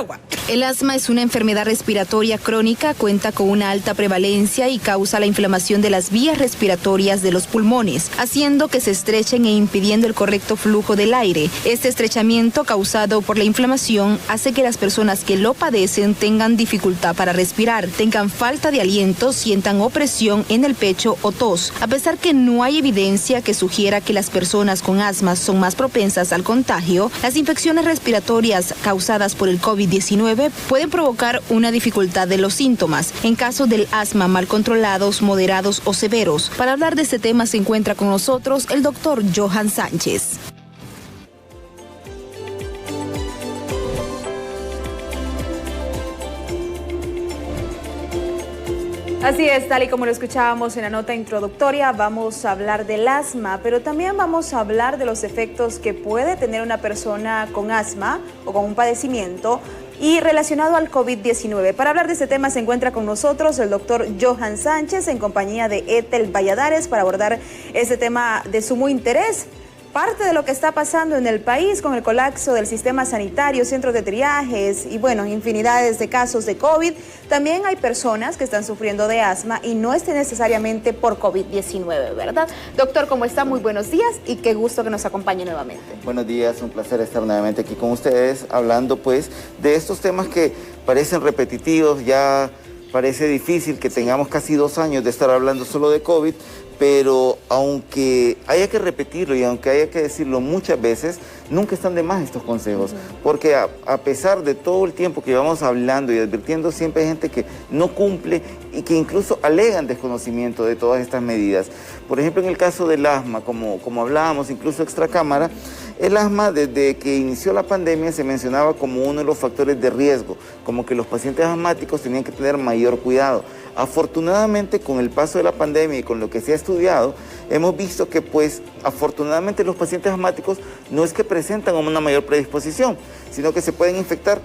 agua. El asma es una enfermedad respiratoria crónica, cuenta con una alta prevalencia y causa la inflamación de las vías respiratorias de los pulmones, haciendo que se estrechen e impidiendo el correcto flujo del aire. Este estrechamiento causado por la inflamación hace que las personas que lo padecen tengan dificultad para respirar, tengan falta de aliento, sientan opresión en el pecho o tos. A pesar que no hay evidencia que sugiera que las personas con asma son más propensas al contagio, las infecciones respiratorias causadas por el COVID-19 pueden provocar una dificultad de los síntomas en caso del asma mal controlados, moderados o severos. Para hablar de este tema se encuentra con nosotros el doctor Johan Sánchez. Así es, tal y como lo escuchábamos en la nota introductoria, vamos a hablar del asma, pero también vamos a hablar de los efectos que puede tener una persona con asma o con un padecimiento y relacionado al COVID-19. Para hablar de este tema se encuentra con nosotros el doctor Johan Sánchez en compañía de Ethel Valladares para abordar este tema de sumo interés. Parte de lo que está pasando en el país con el colapso del sistema sanitario, centros de triajes y bueno, infinidades de casos de COVID. También hay personas que están sufriendo de asma y no es necesariamente por COVID-19, ¿verdad? Doctor, ¿cómo está? Muy buenos días y qué gusto que nos acompañe nuevamente. Buenos días, un placer estar nuevamente aquí con ustedes hablando pues de estos temas que parecen repetitivos, ya parece difícil que tengamos casi 2 años de estar hablando solo de COVID, pero aunque haya que repetirlo y aunque haya que decirlo muchas veces, nunca están de más estos consejos, porque a pesar de todo el tiempo que llevamos hablando y advirtiendo, siempre hay gente que no cumple y que incluso alegan desconocimiento de todas estas medidas. Por ejemplo, en el caso del asma, como hablábamos incluso extracámara, el asma desde que inició la pandemia se mencionaba como uno de los factores de riesgo, como que los pacientes asmáticos tenían que tener mayor cuidado. Afortunadamente, con el paso de la pandemia y con lo que se ha estudiado, hemos visto que pues afortunadamente los pacientes asmáticos no es que presentan una mayor predisposición, sino que se pueden infectar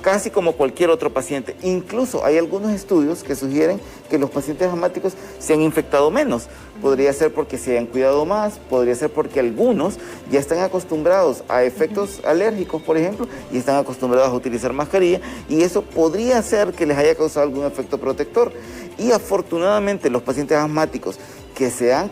casi como cualquier otro paciente. Incluso hay algunos estudios que sugieren que los pacientes asmáticos se han infectado menos. Podría ser porque se han cuidado más, podría ser porque algunos ya están acostumbrados a efectos alérgicos, por ejemplo, y están acostumbrados a utilizar mascarilla, y eso podría ser que les haya causado algún efecto protector. Y afortunadamente los pacientes asmáticos que se han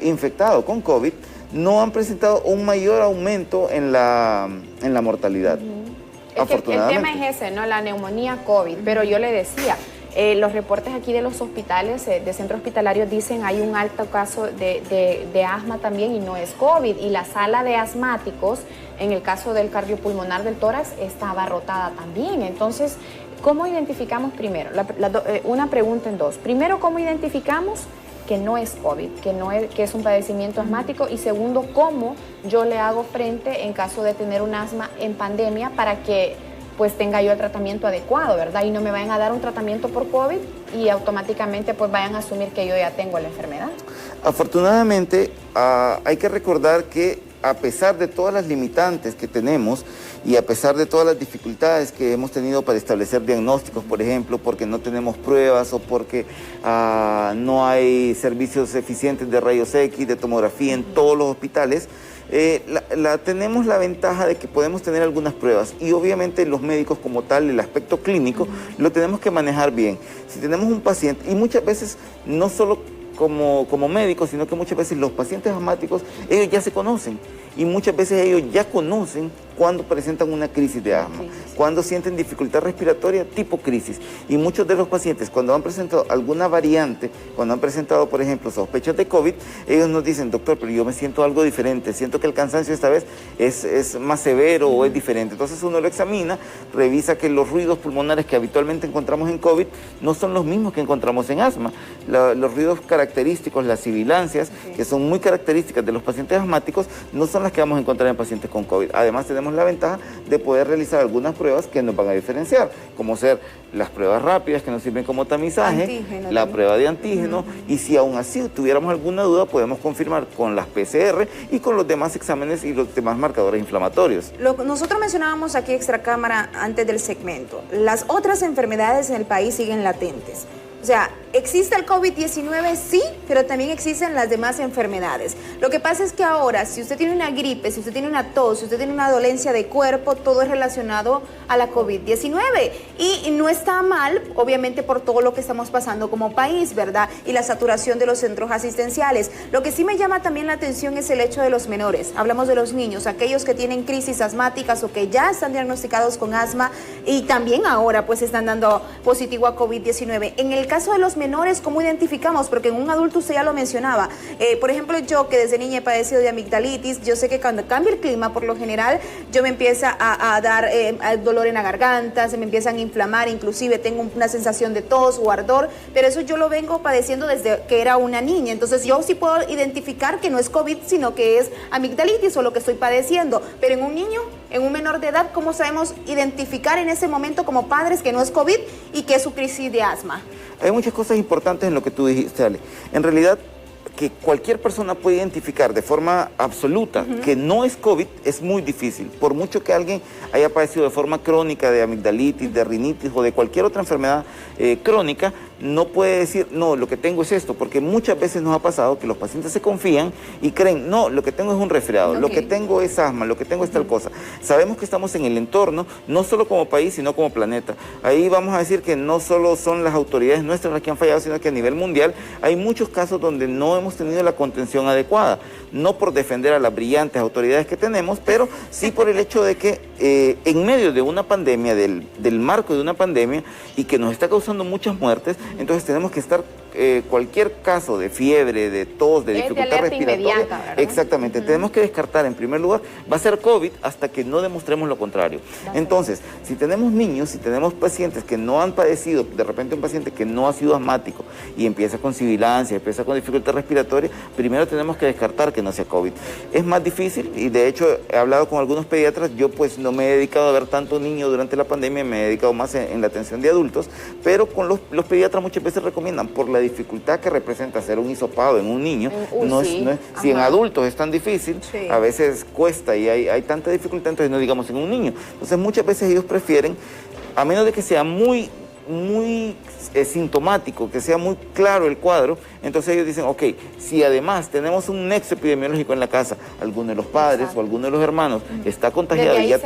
infectado con COVID no han presentado un mayor aumento en la mortalidad. Es que el tema es ese, ¿no? La neumonía COVID, pero yo le decía, los reportes aquí de los hospitales, de centros hospitalarios dicen hay un alto caso de asma también y no es COVID, y la sala de asmáticos, en el caso del cardiopulmonar del tórax, está abarrotada también. Entonces, ¿cómo identificamos primero? Una pregunta en dos. Primero, ¿cómo identificamos que no es COVID, que es un padecimiento asmático? Y segundo, ¿cómo yo le hago frente en caso de tener un asma en pandemia para que pues tenga yo el tratamiento adecuado, ¿verdad? Y no me vayan a dar un tratamiento por COVID y automáticamente pues vayan a asumir que yo ya tengo la enfermedad. Afortunadamente, hay que recordar que a pesar de todas las limitantes que tenemos y a pesar de todas las dificultades que hemos tenido para establecer diagnósticos, por ejemplo, porque no tenemos pruebas o porque no hay servicios eficientes de rayos X, de tomografía en todos los hospitales, tenemos la ventaja de que podemos tener algunas pruebas y obviamente los médicos como tal, el aspecto clínico, lo tenemos que manejar bien. Si tenemos un paciente, y muchas veces no solo como médicos, sino que muchas veces los pacientes asmáticos, ellos ya se conocen y muchas veces ellos ya conocen cuando presentan una crisis de asma, cuando sienten dificultad respiratoria tipo crisis. Y muchos de los pacientes, cuando han presentado alguna variante, cuando han presentado, por ejemplo, sospechas de COVID, ellos nos dicen, doctor, pero yo me siento algo diferente, siento que el cansancio esta vez es más severo o es diferente. Entonces uno lo examina, revisa que los ruidos pulmonares que habitualmente encontramos en COVID no son los mismos que encontramos en asma. Los ruidos característicos, las sibilancias, que son muy características de los pacientes asmáticos, no son las que vamos a encontrar en pacientes con COVID. Además, tenemos la ventaja de poder realizar algunas pruebas que nos van a diferenciar, como ser las pruebas rápidas que nos sirven como tamizaje, la prueba de antígeno, y si aún así tuviéramos alguna duda, podemos confirmar con las PCR y con los demás exámenes y los demás marcadores inflamatorios. Nosotros mencionábamos aquí extracámara antes del segmento. Las otras enfermedades en el país siguen latentes. O sea, existe el COVID-19, sí, pero también existen las demás enfermedades. Lo que pasa es que ahora, si usted tiene una gripe, si usted tiene una tos, si usted tiene una dolencia de cuerpo, todo es relacionado a la COVID-19. Y no está mal, obviamente, por todo lo que estamos pasando como país, ¿verdad? Y la saturación de los centros asistenciales. Lo que sí me llama también la atención es el hecho de los menores. Hablamos de los niños, aquellos que tienen crisis asmáticas o que ya están diagnosticados con asma y también ahora pues están dando positivo a COVID-19. En el caso de los menores, ¿cómo identificamos? Porque en un adulto usted ya lo mencionaba. Por ejemplo, yo que desde niña he padecido de amigdalitis, yo sé que cuando cambia el clima, por lo general, yo me empieza a dar dolor en la garganta, se me empiezan a inflamar, inclusive tengo una sensación de tos o ardor, pero eso yo lo vengo padeciendo desde que era una niña. Entonces yo sí puedo identificar que no es COVID, sino que es amigdalitis o lo que estoy padeciendo. Pero en un niño, en un menor de edad, ¿cómo sabemos identificar en ese momento como padres que no es COVID y que es su crisis de asma? Hay muchas cosas importantes en lo que tú dijiste, Ale. En realidad, que cualquier persona puede identificar de forma absoluta que no es COVID es muy difícil. Por mucho que alguien haya padecido de forma crónica de amigdalitis, de rinitis o de cualquier otra enfermedad crónica, no puede decir, no, lo que tengo es esto, porque muchas veces nos ha pasado que los pacientes se confían y creen, no, lo que tengo es un resfriado, lo que tengo es asma, lo que tengo es tal cosa. Sabemos que estamos en el entorno, no solo como país, sino como planeta. Ahí vamos a decir que no solo son las autoridades nuestras las que han fallado, sino que a nivel mundial hay muchos casos donde no hemos tenido la contención adecuada. No por defender a las brillantes autoridades que tenemos, pero sí por el hecho de que en medio de una pandemia, del marco de una pandemia, y que nos está causando muchas muertes, entonces tenemos que estar, cualquier caso de fiebre, de tos, de dificultad respiratoria, exactamente, tenemos que descartar en primer lugar, va a ser COVID hasta que no demostremos lo contrario. Entonces, si tenemos niños, si tenemos pacientes que no han padecido, de repente un paciente que no ha sido asmático y empieza con sibilancia, empieza con dificultad respiratoria, primero tenemos que descartar que no sea COVID. Es más difícil y de hecho he hablado con algunos pediatras, yo pues no me he dedicado a ver tanto niño durante la pandemia, me he dedicado más en la atención de adultos, pero con los pediatras muchas veces recomiendan por la dificultad que representa hacer un hisopado en un niño, si en adultos es tan difícil, a veces cuesta y hay tanta dificultad, entonces no digamos en un niño. Entonces muchas veces ellos prefieren, a menos de que sea muy sintomático, que sea muy claro el cuadro, entonces ellos dicen, ok, si además tenemos un nexo epidemiológico en la casa, alguno de los padres o alguno de los hermanos está contagiado y ya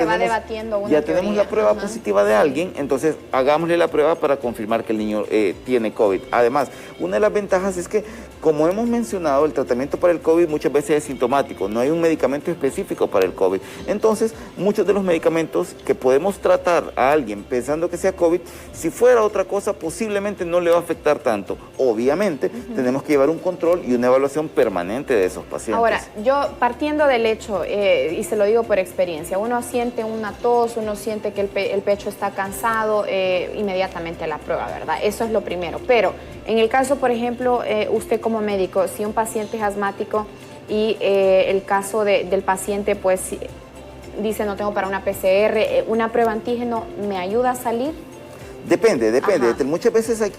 tenemos la prueba positiva de alguien, entonces hagámosle la prueba para confirmar que el niño tiene COVID. Además, una de las ventajas es que, como hemos mencionado, el tratamiento para el COVID muchas veces es sintomático, no hay un medicamento específico para el COVID. Entonces, muchos de los medicamentos que podemos tratar a alguien pensando que sea COVID, si fuera otra cosa, posiblemente no le va a afectar tanto. Obviamente, tenemos que llevar un control y una evaluación permanente de esos pacientes. Ahora, yo partiendo del hecho, y se lo digo por experiencia, uno siente una tos, uno siente que el pecho está cansado, inmediatamente la prueba, ¿verdad? Eso es lo primero. Pero en el caso, por ejemplo, usted como médico, si un paciente es asmático y el caso del paciente, pues, dice no tengo para una PCR, ¿una prueba antígeno me ayuda a salir? Depende. Muchas veces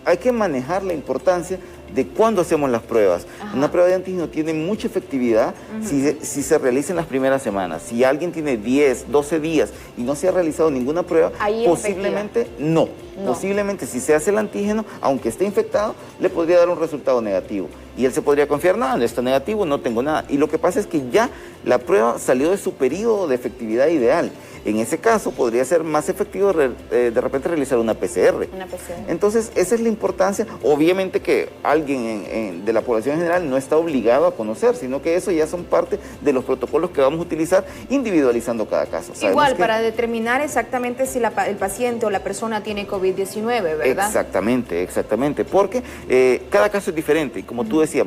hay que manejar la importancia de cuándo hacemos las pruebas. Una prueba de antígeno tiene mucha efectividad si se realiza en las primeras semanas. Si alguien tiene 10, 12 días y no se ha realizado ninguna prueba, posiblemente no. Posiblemente si se hace el antígeno, aunque esté infectado, le podría dar un resultado negativo. Y él se podría confiar, nada, no está negativo, no tengo nada. Y lo que pasa es que ya la prueba salió de su periodo de efectividad ideal. En ese caso podría ser más efectivo de repente realizar una PCR. Entonces esa es la importancia. Obviamente que alguien de la población en general no está obligado a conocer, sino que eso ya son parte de los protocolos que vamos a utilizar individualizando cada caso. Igual, para determinar exactamente si el paciente o la persona tiene COVID-19, ¿verdad? Exactamente, porque cada caso es diferente. Y como tú decías,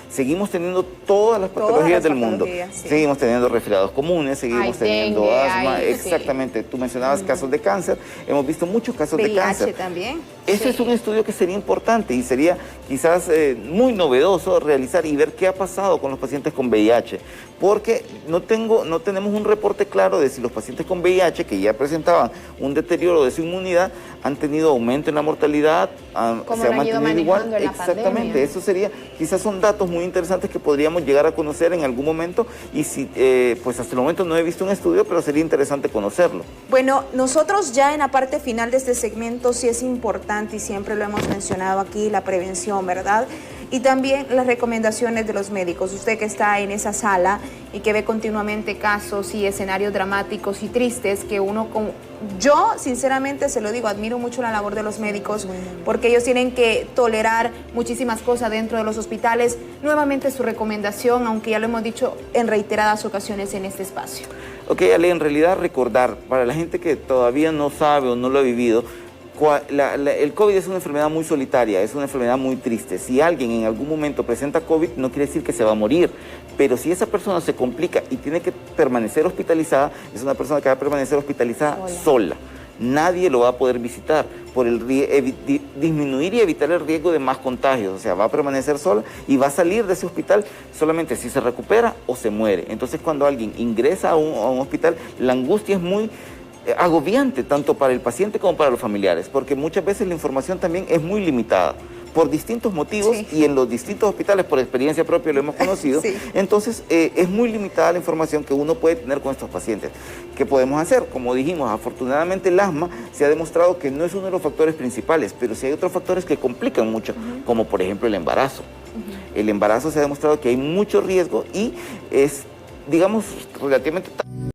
seguimos teniendo todas las patologías del mundo. Seguimos teniendo resfriados comunes, seguimos teniendo asma. Exactamente, tú mencionabas casos de cáncer, hemos visto muchos casos de cáncer. VIH también. Ese es un estudio que sería importante y sería quizás muy novedoso realizar y ver qué ha pasado con los pacientes con VIH, porque no tenemos un reporte claro de si los pacientes con VIH que ya presentaban un deterioro de su inmunidad han tenido aumento en la mortalidad, se ha mantenido igual. Exactamente, eso sería, quizás son datos muy interesantes que podríamos llegar a conocer en algún momento y si, pues hasta el momento no he visto un estudio, pero sería interesante conocerlo. Bueno, nosotros ya en la parte final de este segmento sí es importante importante y siempre lo hemos mencionado aquí, la prevención, ¿verdad? Y también las recomendaciones de los médicos. Usted que está en esa sala y que ve continuamente casos y escenarios dramáticos y tristes que yo sinceramente se lo digo, admiro mucho la labor de los médicos porque ellos tienen que tolerar muchísimas cosas dentro de los hospitales. Nuevamente su recomendación, aunque ya lo hemos dicho en reiteradas ocasiones en este espacio. Ok, Ale, en realidad recordar, para la gente que todavía no sabe o no lo ha vivido, el COVID es una enfermedad muy solitaria, es una enfermedad muy triste. Si alguien en algún momento presenta COVID, no quiere decir que se va a morir, pero si esa persona se complica y tiene que permanecer hospitalizada, es una persona que va a permanecer hospitalizada sola. Nadie lo va a poder visitar por disminuir y evitar el riesgo de más contagios. O sea, va a permanecer sola y va a salir de ese hospital solamente si se recupera o se muere. Entonces, cuando alguien ingresa a un hospital, la angustia es muy agobiante, tanto para el paciente como para los familiares, porque muchas veces la información también es muy limitada por distintos motivos y en los distintos hospitales, por experiencia propia lo hemos conocido. Entonces es muy limitada la información que uno puede tener con estos pacientes. ¿Qué podemos hacer? Como dijimos, afortunadamente el asma se ha demostrado que no es uno de los factores principales, pero sí hay otros factores que complican mucho, como por ejemplo el embarazo. El embarazo se ha demostrado que hay mucho riesgo y es, digamos, relativamente